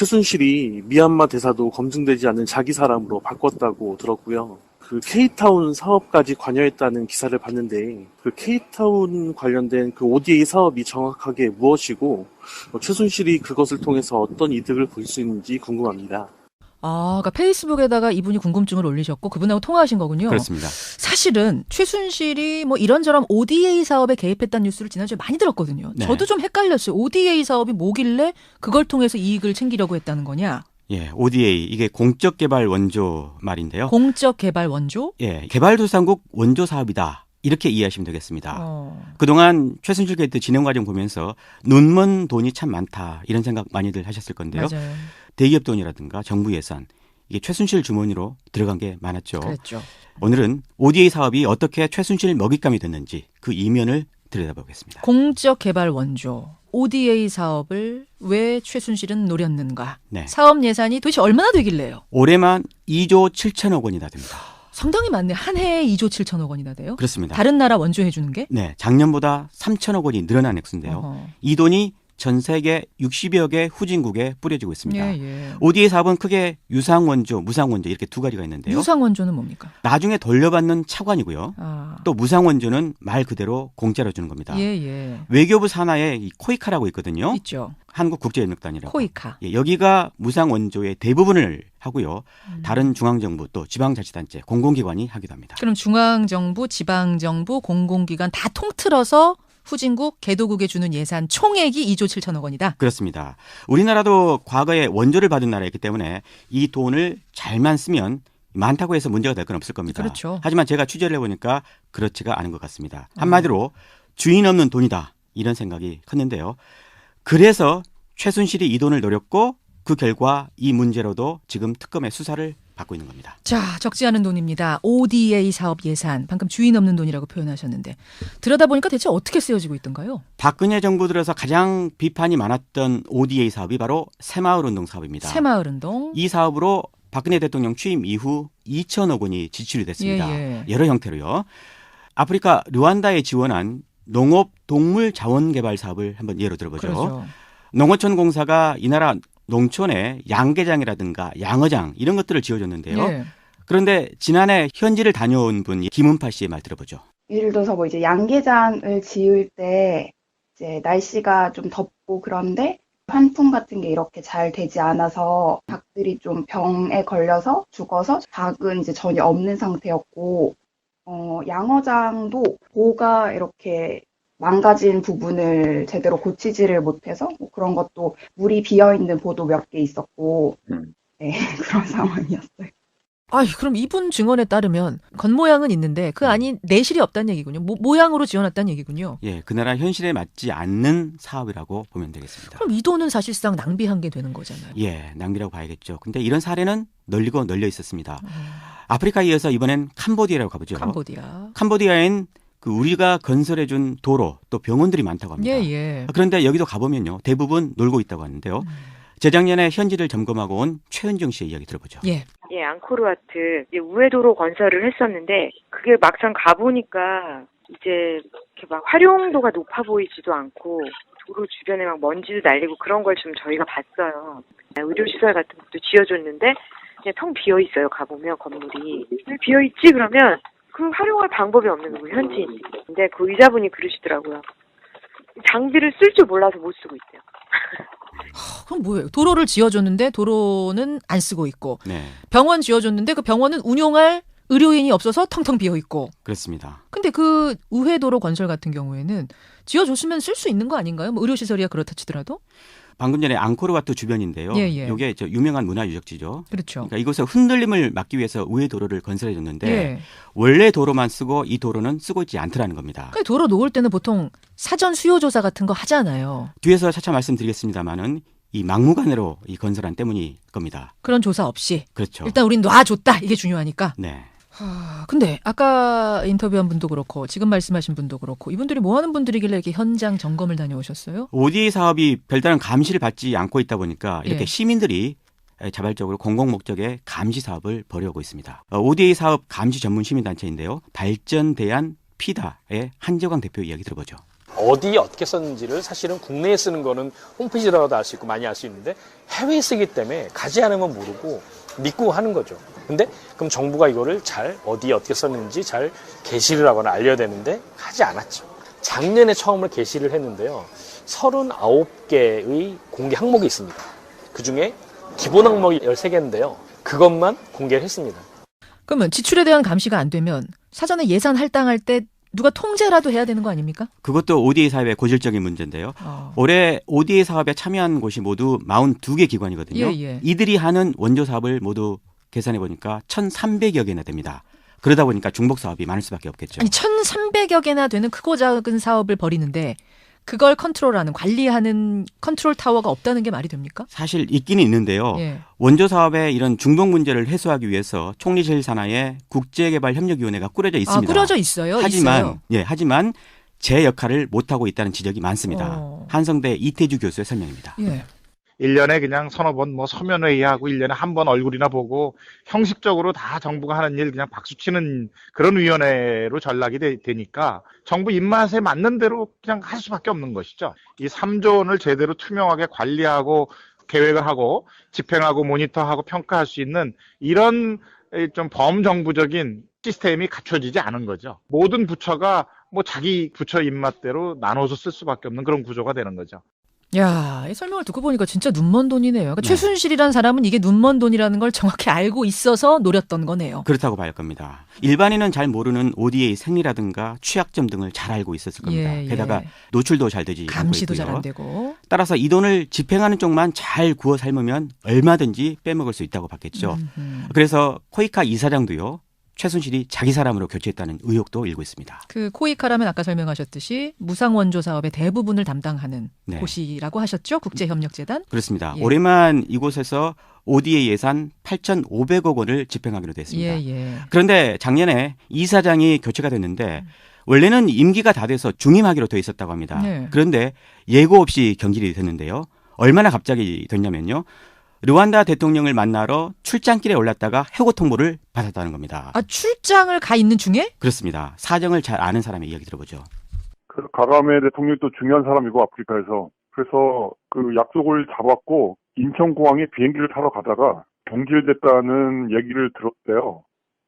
최순실이 미얀마 대사도 검증되지 않는 자기 사람으로 바꿨다고 들었고요. 그 K타운 사업까지 관여했다는 기사를 봤는데 그 K타운 관련된 그 ODA 사업이 정확하게 무엇이고 최순실이 그것을 통해서 어떤 이득을 볼 수 있는지 궁금합니다. 그러니까 페이스북에다가 이분이 궁금증을 올리셨고 그분하고 통화하신 거군요. 그렇습니다. 사실은 최순실이 뭐 이런저런 ODA 사업에 개입했다는 뉴스를 지난주에 많이 들었거든요. 네. 저도 좀 헷갈렸어요. ODA 사업이 뭐길래 그걸 통해서 이익을 챙기려고 했다는 거냐? 예, ODA 이게 공적 개발 원조 말인데요. 공적 개발 원조? 예, 개발도상국 원조 사업이다. 이렇게 이해하시면 되겠습니다. 그동안 최순실 게이트 진행 과정 보면서 눈먼 돈이 참 많다. 이런 생각 많이들 하셨을 건데요. 맞아요. 대기업 돈이라든가 정부 예산 이게 최순실 주머니로 들어간 게 많았죠. 그랬죠. 오늘은 ODA 사업이 어떻게 최순실 먹잇감이 됐는지 그 이면을 들여다보겠습니다. 공적 개발 원조. ODA 사업을 왜 최순실은 노렸는가? 네. 사업 예산이 도대체 얼마나 되길래요? 올해만 2조 7천억 원이나 됩니다. 상당히 많네. 한 해에 2조 7천억 원이나 돼요? 그렇습니다. 다른 나라 원조해 주는 게? 네, 작년보다 3천억 원이 늘어난 액수인데요. 어허. 이 돈이 전 세계 60여 개 후진국에 뿌려지고 있습니다. 예. ODA 사업은 크게 유상 원조, 무상 원조 이렇게 두 가지가 있는데요. 유상 원조는 뭡니까? 나중에 돌려받는 차관이고요. 또 무상 원조는 말 그대로 공짜로 주는 겁니다. 예. 외교부 산하에 이 코이카라고 있거든요. 있죠. 한국국제연락단이라고. 코이카. 예, 여기가 무상 원조의 대부분을 하고요. 다른 중앙정부 또 지방자치단체, 공공기관이 하기도 합니다. 그럼 중앙정부, 지방정부, 공공기관 다 통틀어서 후진국, 개도국에 주는 예산 총액이 2조 7천억 원이다. 그렇습니다. 우리나라도 과거에 원조를 받은 나라이기 때문에 이 돈을 잘만 쓰면 많다고 해서 문제가 될 건 없을 겁니다. 그렇죠. 하지만 제가 취재를 해보니까 그렇지가 않은 것 같습니다. 한마디로 주인 없는 돈이다 이런 생각이 컸는데요. 그래서 최순실이 이 돈을 노렸고 그 결과 이 문제로도 지금 특검의 수사를 받고 있는 겁니다. 자, 적지 않은 돈입니다. ODA 사업 예산. 방금 주인 없는 돈이라고 표현하셨는데 들여다보니까 대체 어떻게 쓰여지고 있던가요? 박근혜 정부 들어서 가장 비판이 많았던 ODA 사업이 바로 새마을운동 사업입니다. 새마을운동. 이 사업으로 박근혜 대통령 취임 이후 2천억 원이 지출이 됐습니다. 예. 여러 형태로요. 아프리카 르완다에 지원한 농업 동물 자원 개발 사업을 한번 예로 들어보죠. 그렇죠. 농어촌 공사가 이 나라 농촌에 양계장이라든가 양어장 이런 것들을 지어줬는데요. 예. 그런데 지난해 현지를 다녀온 분 김은파 씨의 말 들어보죠. 예를 들어서 뭐 이제 양계장을 지을 때 이제 날씨가 좀 덥고 그런데 환풍 같은 게 이렇게 잘 되지 않아서 닭들이 좀 병에 걸려서 죽어서 닭은 이제 전혀 없는 상태였고, 양어장도 보가 이렇게 망가진 부분을 제대로 고치지를 못해서 뭐 그런 것도 물이 비어있는 보도 몇 개 있었고, 네, 그런 상황이었어요. 그럼 이분 증언에 따르면 겉모양은 있는데 그 안이 내실이 없다는 얘기군요. 모양으로 지어놨다는 얘기군요. 예, 그 나라 현실에 맞지 않는 사업이라고 보면 되겠습니다. 그럼 이 돈은 사실상 낭비한 게 되는 거잖아요. 예, 낭비라고 봐야겠죠. 근데 이런 사례는 널리고 널려 있었습니다. 아프리카에 이어서 이번엔 캄보디아라고 가보죠. 캄보디아엔 그 우리가 건설해준 도로 또 병원들이 많다고 합니다. 예. 그런데 여기도 가보면요. 대부분 놀고 있다고 하는데요. 재작년에 현지를 점검하고 온 최은정 씨의 이야기 들어보죠. 예. 예, 앙코르와트 우회도로 건설을 했었는데 그게 막상 가보니까 이제 이렇게 막 활용도가 높아 보이지도 않고 도로 주변에 막 먼지도 날리고 그런 걸 좀 저희가 봤어요. 의료시설 같은 것도 지어줬는데 그냥 텅 비어 있어요. 가보면 건물이 왜 비어 있지? 그러면 그 활용할 방법이 없는 거예요. 현지인. 근데 그 의사분이 그러시더라고요. 장비를 쓸 줄 몰라서 못 쓰고 있대요. 그럼 뭐예요? 도로를 지어줬는데 도로는 안 쓰고 있고 네, 병원 지어줬는데 그 병원은 운용할 의료인이 없어서 텅텅 비어 있고. 그렇습니다. 근데 그 우회도로 건설 같은 경우에는 지어줬으면 쓸 수 있는 거 아닌가요? 뭐 의료시설이야 그렇다 치더라도. 방금 전에 앙코르와트 주변인데요. 예. 이게 유명한 문화유적지죠. 그렇죠. 그러니까 이곳에 흔들림을 막기 위해서 우회도로를 건설해줬는데 예. 원래 도로만 쓰고 이 도로는 쓰고 있지 않더라는 겁니다. 그 도로 놓을 때는 보통 사전 수요조사 같은 거 하잖아요. 뒤에서 차차 말씀드리겠습니다마는 이 막무가내로 이 건설안 때문일 겁니다. 그런 조사 없이. 그렇죠. 일단 우린 놔줬다. 이게 중요하니까. 네. 근데 아까 인터뷰한 분도 그렇고 지금 말씀하신 분도 그렇고 이분들이 뭐 하는 분들이길래 이렇게 현장 점검을 다녀오셨어요? ODA 사업이 별다른 감시를 받지 않고 있다 보니까 이렇게 예. 시민들이 자발적으로 공공 목적의 감시 사업을 벌여오고 있습니다. ODA 사업 감시 전문 시민단체인데요. 발전대안 피다의 한재광 대표 이야기 들어보죠. 어디에 어떻게 썼는지를 사실은 국내에 쓰는 거는 홈페이지라도 알 수 있고 많이 알 수 있는데 해외에 쓰기 때문에 가지 않으면 모르고 믿고 하는 거죠. 근데 그럼 정부가 이거를 잘 어디에 어떻게 썼는지 잘 게시를 하거나 알려야 되는데 하지 않았죠. 작년에 처음으로 게시를 했는데요. 39개의 공개 항목이 있습니다. 그중에 기본 항목이 13개인데요. 그것만 공개를 했습니다. 그러면 지출에 대한 감시가 안 되면 사전에 예산 할당할 때 누가 통제라도 해야 되는 거 아닙니까? 그것도 ODA 사업의 고질적인 문제인데요. 올해 ODA 사업에 참여한 곳이 모두 42개 기관이거든요. 예, 예. 이들이 하는 원조 사업을 모두 계산해 보니까 1,300여 개나 됩니다. 그러다 보니까 중복 사업이 많을 수밖에 없겠죠. 아니 1,300여 개나 되는 크고 작은 사업을 벌이는데 그걸 컨트롤하는 관리하는 컨트롤 타워가 없다는 게 말이 됩니까? 사실 있기는 있는데요. 예. 원조 사업의 이런 중복 문제를 해소하기 위해서 총리실 산하에 국제개발협력위원회가 꾸려져 있습니다. 꾸려져 있어요. 하지만 하지만 제 역할을 못 하고 있다는 지적이 많습니다. 한성대 이태주 교수의 설명입니다. 예. 1년에 그냥 서너 번 뭐 서면회의하고 1년에 한 번 얼굴이나 보고 형식적으로 다 정부가 하는 일 그냥 박수치는 그런 위원회로 전락이 되니까 정부 입맛에 맞는 대로 그냥 할 수밖에 없는 것이죠. 이 3조 원을 제대로 투명하게 관리하고 계획을 하고 집행하고 모니터하고 평가할 수 있는 이런 좀 범정부적인 시스템이 갖춰지지 않은 거죠. 모든 부처가 뭐 자기 부처 입맛대로 나눠서 쓸 수밖에 없는 그런 구조가 되는 거죠. 야, 이 설명을 듣고 보니까 진짜 눈먼 돈이네요. 그러니까 최순실이라는 사람은 이게 눈먼 돈이라는 걸 정확히 알고 있어서 노렸던 거네요. 그렇다고 봐야 할 겁니다. 일반인은 잘 모르는 ODA 생리라든가 취약점 등을 잘 알고 있었을 겁니다. 예, 예. 게다가 노출도 잘 되지 감시도 않고 잘 있고요. 안 되고. 따라서 이 돈을 집행하는 쪽만 잘 구워 삶으면 얼마든지 빼먹을 수 있다고 봤겠죠. 그래서 코이카 이사장도요. 최순실이 자기 사람으로 교체했다는 의혹도 일고 있습니다. 그 코이카라면 아까 설명하셨듯이 무상원조 사업의 대부분을 담당하는 네. 곳이라고 하셨죠? 국제협력재단? 그렇습니다. 예. 올해만 이곳에서 ODA 예산 8,500억 원을 집행하기로 됐습니다. 예. 그런데 작년에 이사장이 교체가 됐는데 원래는 임기가 다 돼서 중임하기로 돼 있었다고 합니다. 네. 그런데 예고 없이 경질이 됐는데요. 얼마나 갑자기 됐냐면요. 르완다 대통령을 만나러 출장길에 올랐다가 해고 통보를 받았다는 겁니다. 아, 출장을 가 있는 중에? 그렇습니다. 사정을 잘 아는 사람의 이야기 들어보죠. 그 가가메 대통령이 또 중요한 사람이고 아프리카에서 그래서 그 약속을 잡았고 인천공항에 비행기를 타러 가다가 경질됐다는 얘기를 들었대요.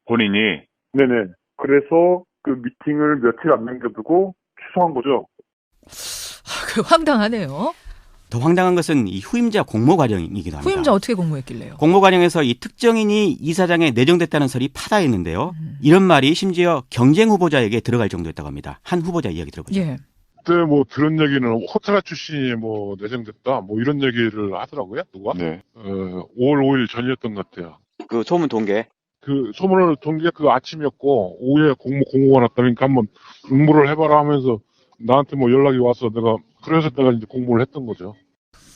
본인이? 네네. 그래서 그 미팅을 며칠 안 남겨두고 취소한 거죠. 그 황당하네요. 더 황당한 것은 이 후임자 공모 과정이기도 합니다. 후임자 어떻게 공모했길래요? 공모 과정에서 이 특정인이 이사장에 내정됐다는 설이 파다했는데요. 이런 말이 심지어 경쟁 후보자에게 들어갈 정도였다고 합니다. 한 후보자 이야기 들어보죠. 예. 그때 뭐 들은 얘기는 코트라 출신이 뭐 내정됐다 뭐 이런 얘기를 하더라고요. 누가? 네. 5월 5일 전이었던 것 같아요. 그 소문 동계. 그 소문을 동기가 그 아침이었고 오후에 공고가 났다니까 한번 공모를 해봐라 하면서 나한테 뭐 연락이 와서 그래서 내가 이제 공모를 했던 거죠.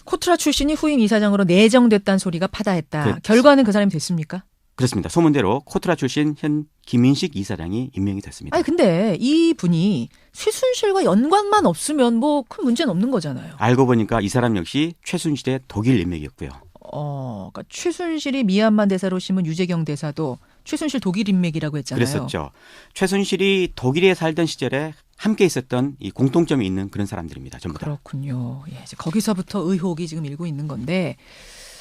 코트라 출신이 후임 이사장으로 내정됐다는 소리가 파다했다. 그렇지. 결과는 그 사람이 됐습니까? 그렇습니다. 소문대로 코트라 출신 현 김인식 이사장이 임명이 됐습니다. 아니 근데 이 분이 최순실과 연관만 없으면 뭐 큰 문제는 없는 거잖아요. 알고 보니까 이 사람 역시 최순실의 독일 인맥이었고요. 그러니까 최순실이 미얀마 대사로 심은 유재경 대사도 최순실 독일 인맥이라고 했잖아요. 그랬었죠. 최순실이 독일에 살던 시절에 함께 있었던 이 공통점이 있는 그런 사람들입니다. 전부 다. 그렇군요. 예, 이제 거기서부터 의혹이 지금 일고 있는 건데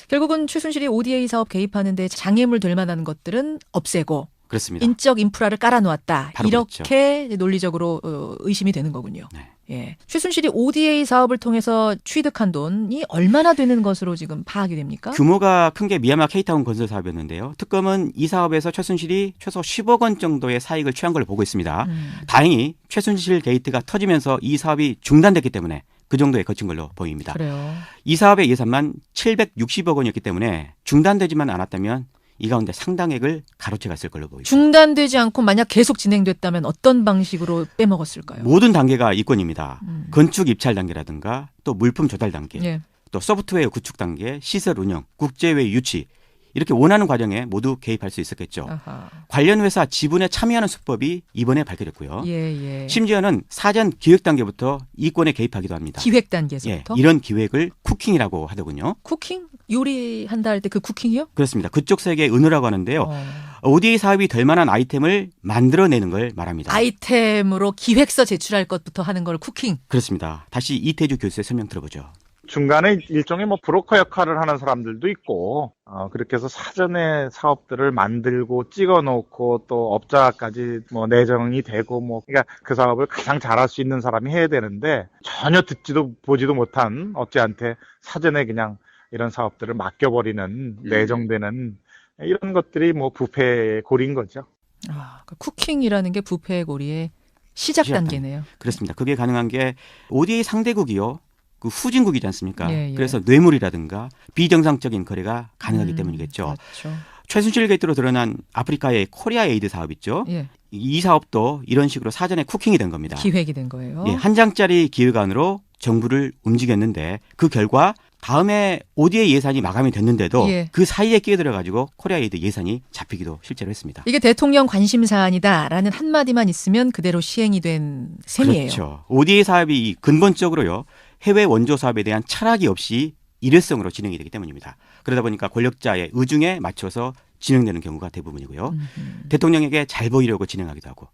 결국은 최순실이 ODA 사업 개입하는데 장애물 될 만한 것들은 없애고 그렇습니다. 인적 인프라를 깔아놓았다. 바로 이렇게 논리적으로 의심이 되는 거군요. 네. 예. 최순실이 ODA 사업을 통해서 취득한 돈이 얼마나 되는 것으로 지금 파악이 됩니까? 규모가 큰 게 미얀마 케이타운 건설 사업이었는데요. 특검은 이 사업에서 최순실이 최소 10억 원 정도의 사익을 취한 걸로 보고 있습니다. 다행히 최순실 게이트가 터지면서 이 사업이 중단됐기 때문에 그 정도에 거친 걸로 보입니다. 그래요. 이 사업의 예산만 760억 원이었기 때문에 중단되지만 않았다면 이 가운데 상당액을 가로채 갔을 걸로 보입니다. 중단되지 않고 만약 계속 진행됐다면 어떤 방식으로 빼먹었을까요? 모든 단계가 이권입니다. 건축 입찰 단계라든가 또 물품 조달 단계, 예. 또 소프트웨어 구축 단계, 시설 운영, 국제회의 유치 이렇게 원하는 과정에 모두 개입할 수 있었겠죠. 아하. 관련 회사 지분에 참여하는 수법이 이번에 밝혀졌고요. 예. 심지어는 사전 기획 단계부터 이권에 개입하기도 합니다. 기획 단계에서부터? 이런 기획을 쿠킹이라고 하더군요. 쿠킹? 요리한다 할 때 그 쿠킹이요? 그렇습니다. 그쪽 세계의 은어라고 하는데요. ODA 사업이 될 만한 아이템을 만들어내는 걸 말합니다. 아이템으로 기획서 제출할 것부터 하는 걸 쿠킹. 그렇습니다. 다시 이태주 교수의 설명 들어보죠. 중간에 일종의 뭐 브로커 역할을 하는 사람들도 있고, 그렇게 해서 사전에 사업들을 만들고 찍어 놓고 또 업자까지 뭐 내정이 되고 뭐, 그러니까 그 사업을 가장 잘할 수 있는 사람이 해야 되는데 전혀 듣지도 보지도 못한 업자한테 사전에 그냥 이런 사업들을 맡겨버리는, 내정되는 이런 것들이 뭐 부패의 고리인 거죠. 그러니까 쿠킹이라는 게 부패의 고리의 시작 단계네요. 그렇습니다. 그게 가능한 게 ODA 상대국이요. 그 후진국이지 않습니까? 예, 예. 그래서 뇌물이라든가 비정상적인 거래가 가능하기 때문이겠죠. 그렇죠. 최순실 게이트로 드러난 아프리카의 코리아 에이드 사업 있죠. 예. 이 사업도 이런 식으로 사전에 쿠킹이 된 겁니다. 기획이 된 거예요. 예, 한 장짜리 기획안으로 정부를 움직였는데 그 결과 다음에 ODA 예산이 마감이 됐는데도 예. 그 사이에 끼어들어가지고 코리아 에이드 예산이 잡히기도 실제로 했습니다. 이게 대통령 관심 사안이다라는 한마디만 있으면 그대로 시행이 된 셈이에요. 그렇죠. ODA 사업이 근본적으로요. 해외 원조 사업에 대한 철학이 없이 일회성으로 진행이 되기 때문입니다. 그러다 보니까 권력자의 의중에 맞춰서 진행되는 경우가 대부분이고요. 대통령에게 잘 보이려고 진행하기도 하고.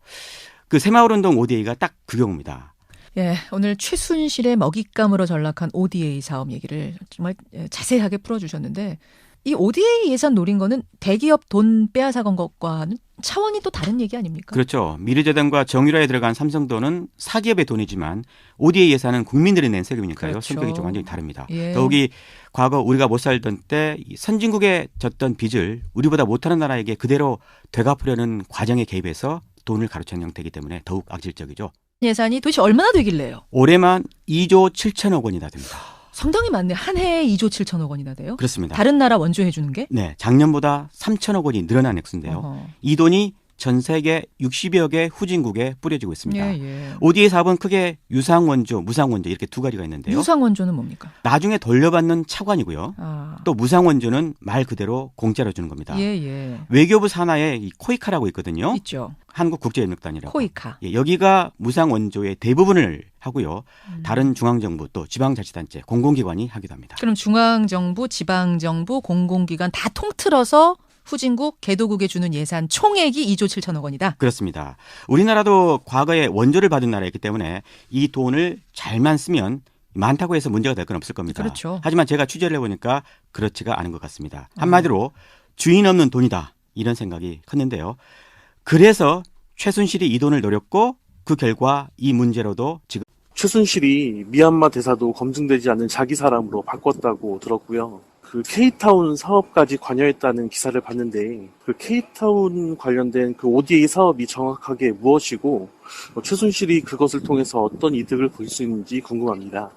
그 새마을운동 ODA가 딱 그 경우입니다. 예, 오늘 최순실의 먹잇감으로 전락한 ODA 사업 얘기를 정말 자세하게 풀어주셨는데 이 ODA 예산 노린 거는 대기업 돈 빼앗아간 것과는 차원이 또 다른 얘기 아닙니까? 그렇죠. 미르재단과 정유라에 들어간 삼성돈은 사기업의 돈이지만 ODA 예산은 국민들이 낸 세금이니까요. 그렇죠. 성격이 좀 완전히 다릅니다. 예. 더욱이 과거 우리가 못 살던 때 선진국에 졌던 빚을 우리보다 못하는 나라에게 그대로 되갚으려는 과정에 개입해서 돈을 가로챈 형태이기 때문에 더욱 악질적이죠. 예산이 도대체 얼마나 되길래요? 올해만 2조 7천억 원이나 됩니다. 상당히 많네. 한 해에 2조 7천억 원이나 돼요? 그렇습니다. 다른 나라 원조해 주는 게? 네, 작년보다 3천억 원이 늘어난 액수인데요. 어허. 이 돈이 전 세계 60여 개 후진국에 뿌려지고 있습니다. 예. ODA 사업은 크게 유상 원조, 무상 원조 이렇게 두 가지가 있는데요. 유상 원조는 뭡니까? 나중에 돌려받는 차관이고요. 또 무상 원조는 말 그대로 공짜로 주는 겁니다. 예. 외교부 산하에 이 코이카라고 있거든요. 있죠. 한국국제협력단이라고. 코이카. 예, 여기가 무상 원조의 대부분을 하고요. 다른 중앙정부 또 지방자치단체, 공공기관이 하기도 합니다. 그럼 중앙정부, 지방정부, 공공기관 다 통틀어서 후진국, 개도국에 주는 예산 총액이 2조 7천억 원이다. 그렇습니다. 우리나라도 과거에 원조를 받은 나라이기 때문에 이 돈을 잘만 쓰면 많다고 해서 문제가 될 건 없을 겁니다. 그렇죠. 하지만 제가 취재를 해보니까 그렇지가 않은 것 같습니다. 한마디로 주인 없는 돈이다 이런 생각이 컸는데요. 그래서 최순실이 이 돈을 노렸고 그 결과 이 문제로도 지금 최순실이 미얀마 대사도 검증되지 않는 자기 사람으로 바꿨다고 들었고요. 그 K타운 사업까지 관여했다는 기사를 봤는데 그 K타운 관련된 그 ODA 사업이 정확하게 무엇이고 최순실이 그것을 통해서 어떤 이득을 볼 수 있는지 궁금합니다.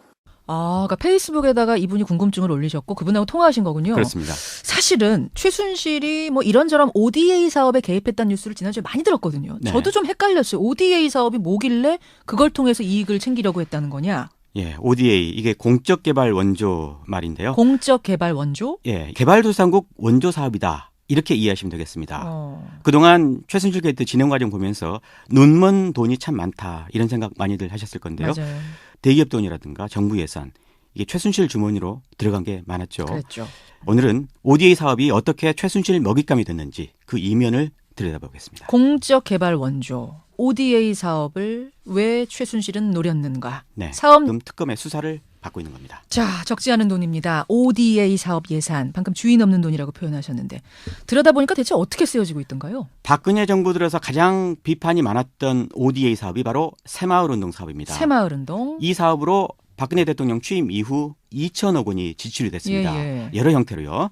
그러니까 페이스북에다가 이분이 궁금증을 올리셨고 그분하고 통화하신 거군요. 그렇습니다. 사실은 최순실이 뭐 이런저런 ODA 사업에 개입했다는 뉴스를 지난주에 많이 들었거든요. 네. 저도 좀 헷갈렸어요. ODA 사업이 뭐길래 그걸 통해서 이익을 챙기려고 했다는 거냐? 예, ODA 이게 공적 개발 원조 말인데요. 공적 개발 원조? 예, 개발도상국 원조 사업이다. 이렇게 이해하시면 되겠습니다. 그동안 최순실 게이트 진행 과정 보면서 눈먼 돈이 참 많다. 이런 생각 많이들 하셨을 건데요. 맞아요. 대기업 돈이라든가 정부 예산 이게 최순실 주머니로 들어간 게 많았죠. 그랬죠. 오늘은 ODA 사업이 어떻게 최순실 먹잇감이 됐는지 그 이면을 들여다보겠습니다. 공적 개발 원조 ODA 사업을 왜 최순실은 노렸는가? 네, 사업 지금 특검의 수사를 받고 있는 겁니다. 자, 적지 않은 돈입니다. ODA 사업 예산. 방금 주인 없는 돈이라고 표현하셨는데 들여다보니까 대체 어떻게 쓰여지고 있던가요? 박근혜 정부 들어서 가장 비판이 많았던 ODA 사업이 바로 새마을운동 사업입니다. 새마을운동. 이 사업으로 박근혜 대통령 취임 이후 2천억 원이 지출이 됐습니다. 예. 여러 형태로요.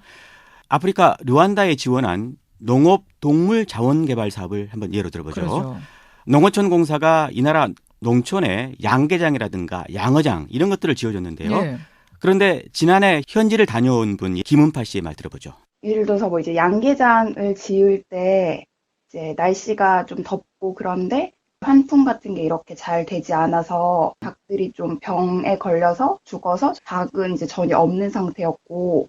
아프리카 르완다에 지원한 농업 동물 자원 개발 사업을 한번 예로 들어보죠. 그렇죠. 농어촌 공사가 이 나라 농촌에 양계장이라든가 양어장 이런 것들을 지어줬는데요. 예. 그런데 지난해 현지를 다녀온 분 김은파 씨의 말 들어보죠. 예를 들어서 뭐 이제 양계장을 지을 때 이제 날씨가 좀 덥고 그런데 환풍 같은 게 이렇게 잘 되지 않아서 닭들이 좀 병에 걸려서 죽어서 닭은 이제 전혀 없는 상태였고,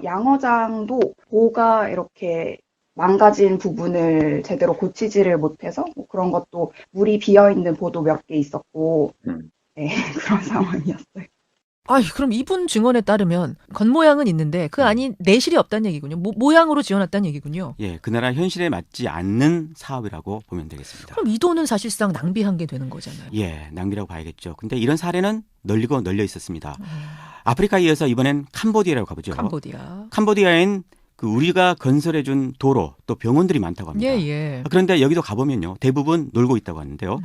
양어장도 보가 이렇게 망가진 부분을 제대로 고치지를 못해서 뭐 그런 것도 물이 비어 있는 보도 몇 개 있었고, 네, 그런 상황이었어요. 아, 그럼 이분 증언에 따르면 겉모양은 있는데 그 안이 내실이 없다는 얘기군요. 모양으로 지어놨다는 얘기군요. 예, 그 나라 현실에 맞지 않는 사업이라고 보면 되겠습니다. 그럼 이 돈은 사실상 낭비한 게 되는 거잖아요. 예, 낭비라고 봐야겠죠. 근데 이런 사례는 널리고 널려 있었습니다. 아프리카에 이어서 이번엔 캄보디아라고 가보죠. 캄보디아엔 그 우리가 건설해준 도로 또 병원들이 많다고 합니다. 예. 그런데 여기도 가보면요, 대부분 놀고 있다고 하는데요.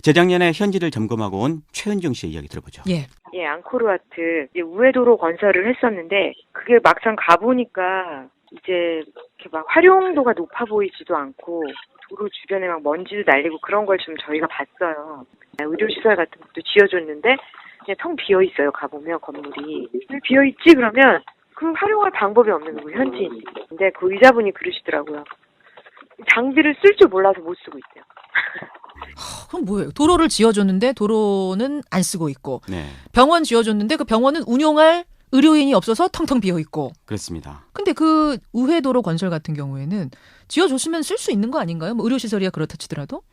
재작년에 현지를 점검하고 온 최은정 씨의 이야기 들어보죠. 예. 예, 앙코르와트 우회도로 건설을 했었는데 그게 막상 가보니까 이제 이렇게 막 활용도가 높아 보이지도 않고 도로 주변에 막 먼지도 날리고 그런 걸 좀 저희가 봤어요. 의료시설 같은 것도 지어줬는데 그냥 텅 비어 있어요. 가보면 건물이 왜 비어 있지? 그러면 그 활용할 방법이 없는 거예요. 현지인이. 근데 그 의사분이 그러시더라고요. 장비를 쓸 줄 몰라서 못 쓰고 있대요. 그럼 뭐예요? 도로를 지어줬는데 도로는 안 쓰고 있고, 네, 병원 지어줬는데 그 병원은 운용할 의료인이 없어서 텅텅 비어 있고. 그렇습니다. 근데 그 우회도로 건설 같은 경우에는 지어줬으면 쓸 수 있는 거 아닌가요? 뭐 의료시설이야 그렇다 치더라도.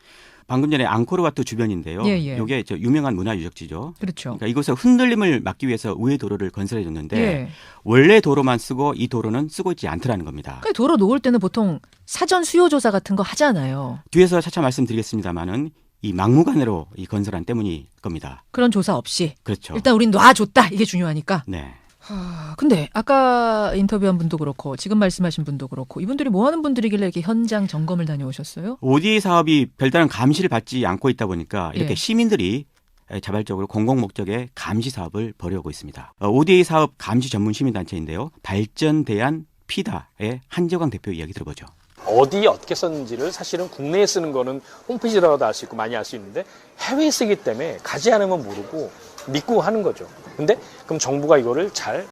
방금 전에 앙코르와트 주변인데요. 예. 이게 저 유명한 문화유적지죠. 그렇죠. 그러니까 이곳에 흔들림을 막기 위해서 우회 도로를 건설해줬는데 예. 원래 도로만 쓰고 이 도로는 쓰고 있지 않더라는 겁니다. 그 도로 놓을 때는 보통 사전 수요조사 같은 거 하잖아요. 뒤에서 차차 말씀드리겠습니다만은 이 막무가내로 이 건설한 때문일 겁니다. 그런 조사 없이. 그렇죠. 일단 우린 놔줬다. 이게 중요하니까. 네. 근데 아까 인터뷰한 분도 그렇고 지금 말씀하신 분도 그렇고 이분들이 뭐 하는 분들이길래 이렇게 현장 점검을 다녀오셨어요? ODA 사업이 별다른 감시를 받지 않고 있다 보니까 이렇게 예. 시민들이 자발적으로 공공 목적의 감시 사업을 벌여오고 있습니다. ODA 사업 감시 전문 시민단체인데요. 발전대안 피다의 한재광 대표 이야기 들어보죠. 어디에 어떻게 썼는지를 사실은 국내에 쓰는 거는 홈페이지라도 알 수 있고 많이 알 수 있는데 해외에 쓰기 때문에 가지 않으면 모르고 믿고 하는 거죠. 근데 그럼 정부가 이거를 잘